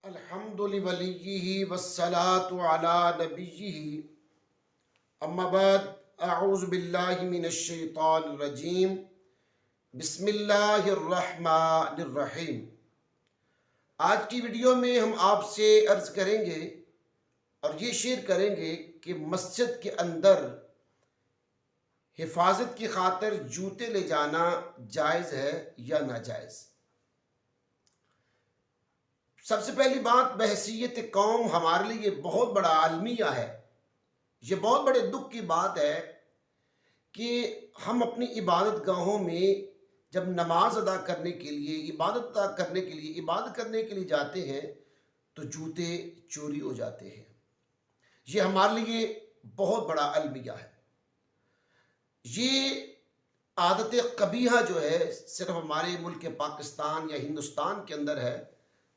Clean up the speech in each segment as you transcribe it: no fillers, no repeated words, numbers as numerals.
الحمد لولیہ والصلاة علی نبیہ اما بعد اعوذ باللہ من الشیطان الرجیم بسم اللہ الرحمن الرحیم۔ آج کی ویڈیو میں ہم آپ سے عرض کریں گے اور یہ شیئر کریں گے کہ مسجد کے اندر حفاظت کی خاطر جوتے لے جانا جائز ہے یا ناجائز۔ سب سے پہلی بات، بحیثیت قوم ہمارے لیے یہ بہت بڑا المیہ ہے، یہ بہت بڑے دکھ کی بات ہے کہ ہم اپنی عبادت گاہوں میں جب نماز ادا کرنے کے لیے عبادت کرنے کے لیے جاتے ہیں تو جوتے چوری ہو جاتے ہیں۔ یہ ہمارے لیے بہت بڑا المیہ ہے۔ یہ عادت قبیحہ جو ہے صرف ہمارے ملک پاکستان یا ہندوستان کے اندر ہے،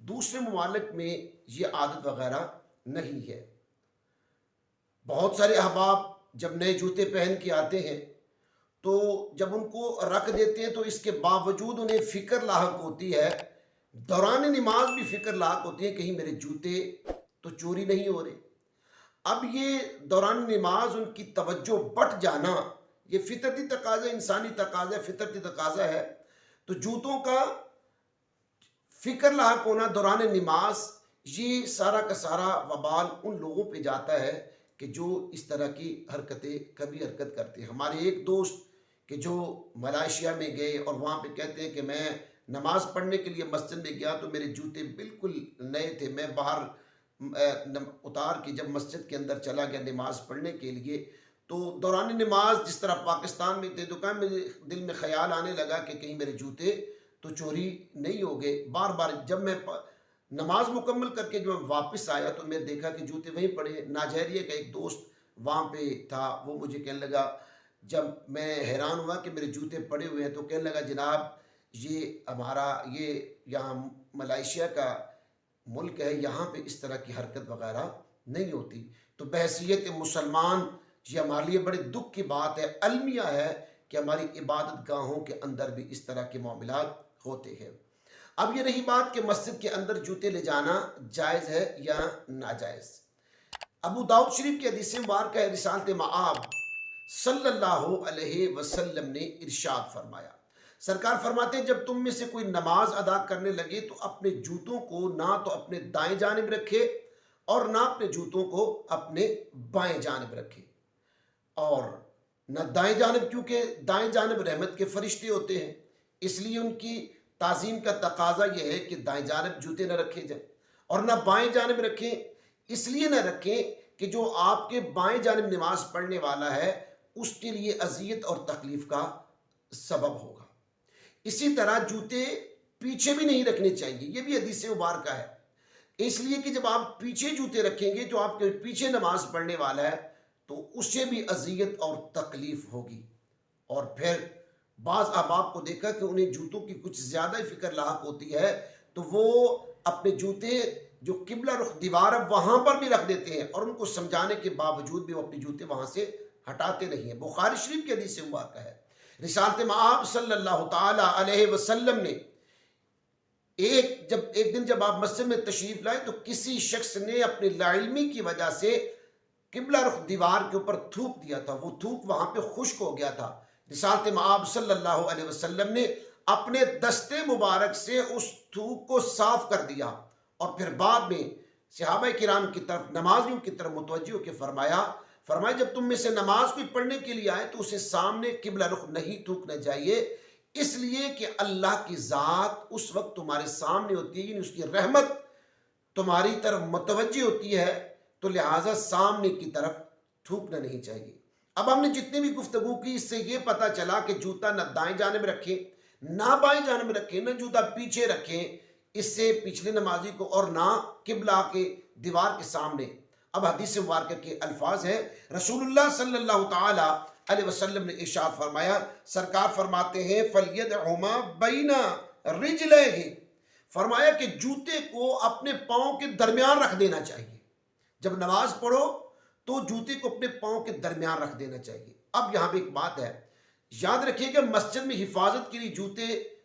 دوسرے ممالک میں یہ عادت وغیرہ نہیں ہے۔ بہت سارے احباب جب نئے جوتے پہن کے آتے ہیں تو جب ان کو رکھ دیتے ہیں تو اس کے باوجود انہیں فکر لاحق ہوتی ہے، دوران نماز بھی فکر لاحق ہوتی ہے کہیں میرے جوتے تو چوری نہیں ہو رہے۔ اب یہ دوران نماز ان کی توجہ بٹ جانا یہ فطرتی تقاضا، انسانی تقاضا، فطرتی تقاضا ہے۔ تو جوتوں کا فکر لاحق ہونا دوران نماز، یہ سارا کا سارا وبال ان لوگوں پہ جاتا ہے کہ جو اس طرح کی کبھی حرکت کرتے ہیں۔ ہمارے ایک دوست کہ جو ملائیشیا میں گئے اور وہاں پہ کہتے ہیں کہ میں نماز پڑھنے کے لیے مسجد میں گیا تو میرے جوتے بالکل نئے تھے، میں باہر اتار کے جب مسجد کے اندر چلا گیا نماز پڑھنے کے لیے تو دوران نماز جس طرح پاکستان میں تھے، دکان میں دل میں خیال آنے لگا کہ کہیں میرے جوتے تو چوری نہیں ہو گئے۔ بار بار جب میں نماز مکمل کر کے جو میں واپس آیا تو میں دیکھا کہ جوتے وہیں پڑے۔ ناجیریا کا ایک دوست وہاں پہ تھا، وہ مجھے کہنے لگا، جب میں حیران ہوا کہ میرے جوتے پڑے ہوئے ہیں تو کہنے لگا جناب یہ یہاں ملائیشیا کا ملک ہے، یہاں پہ اس طرح کی حرکت وغیرہ نہیں ہوتی۔ تو بحیثیت مسلمان یہ ہمارے لیے بڑے دکھ کی بات ہے، المیہ ہے کہ ہماری عبادت گاہوں کے اندر بھی اس طرح کے معاملات ہوتے ہیں۔ اب یہ رہی بات کہ مسجد کے اندر جوتے لے جانا جائز ہے یا ناجائز۔ ابو داؤد شریف کی حدیث مبارکہ ہے، رسالت مآب صلی اللہ علیہ وسلم نے ارشاد فرمایا، سرکار فرماتے ہیں جب تم میں سے کوئی نماز ادا کرنے لگے تو اپنے جوتوں کو نہ تو اپنے دائیں جانب رکھے اور نہ اپنے جوتوں کو اپنے بائیں جانب رکھے۔ اور نہ دائیں جانب، کیونکہ دائیں جانب رحمت کے فرشتے ہوتے ہیں، اس لیے ان کی تعظیم کا تقاضا یہ ہے کہ دائیں جانب جوتے نہ رکھے جائیں، اور نہ بائیں جانب رکھیں، اس لیے نہ رکھیں کہ جو آپ کے بائیں جانب نماز پڑھنے والا ہے اس کے لیے اذیت اور تکلیف کا سبب ہوگا۔ اسی طرح جوتے پیچھے بھی نہیں رکھنے چاہیے، یہ بھی حدیث مبارکہ ہے، اس لیے کہ جب آپ پیچھے جوتے رکھیں گے جو آپ کے پیچھے نماز پڑھنے والا ہے تو اسے بھی اذیت اور تکلیف ہوگی۔ اور پھر بعض احباب کو دیکھا کہ انہیں جوتوں کی کچھ زیادہ ہی فکر لاحق ہوتی ہے تو وہ اپنے جوتے جو قبلہ رخ دیوار ہے وہاں پر بھی رکھ دیتے ہیں، اور ان کو سمجھانے کے باوجود بھی وہ اپنے جوتے وہاں سے ہٹاتے نہیں ہیں۔ بخاری شریف کی حدیث سے مبارکہ ہے، رسالت مآب صلی اللہ تعالی علیہ وسلم نے ایک دن جب آپ مسجد میں تشریف لائے تو کسی شخص نے اپنی لاعلمی کی وجہ سے قبلہ رخ دیوار کے اوپر تھوک دیا تھا، وہ تھوک وہاں پہ خشک ہو گیا تھا۔ رسالت مآب صلی اللہ علیہ وسلم نے اپنے دستے مبارک سے اس تھوک کو صاف کر دیا اور پھر بعد میں صحابہ کرام کی طرف، نمازیوں کی طرف متوجہ ہو کے فرمایا جب تم میں سے نماز کوئی پڑھنے کے لیے آئے تو اسے سامنے قبلہ رخ نہیں تھوکنا چاہیے، اس لیے کہ اللہ کی ذات اس وقت تمہارے سامنے ہوتی ہے، یعنی اس کی رحمت تمہاری طرف متوجہ ہوتی ہے، تو لہٰذا سامنے کی طرف تھوکنا نہیں چاہیے۔ اب ہم نے جتنی بھی گفتگو کی اس سے یہ پتہ چلا کہ جوتا نہ دائیں جانب رکھیں نہ بائیں جانب رکھیں، نہ جوتا پیچھے رکھیں، اس سے پچھلے نمازی کو، اور نہ قبلہ کے دیوار کے سامنے۔ اب حدیث مبارکہ کے الفاظ ہیں، رسول اللہ صلی اللہ تعالی علیہ وسلم نے ارشاد فرمایا، سرکار فرماتے ہیں فَلْيَدْعُمَا بَيْنَ رِجْلَيْهِ، فرمایا کہ جوتے کو اپنے پاؤں کے درمیان رکھ دینا چاہیے۔ جب نماز پڑھو تو جوتے کو اپنے پاؤں کے درمیان رکھ دینا چاہیے۔ اب یہاں پہ ایک بات ہے، یاد رکھیے کہ مسجد میں حفاظت کے لیے جوتے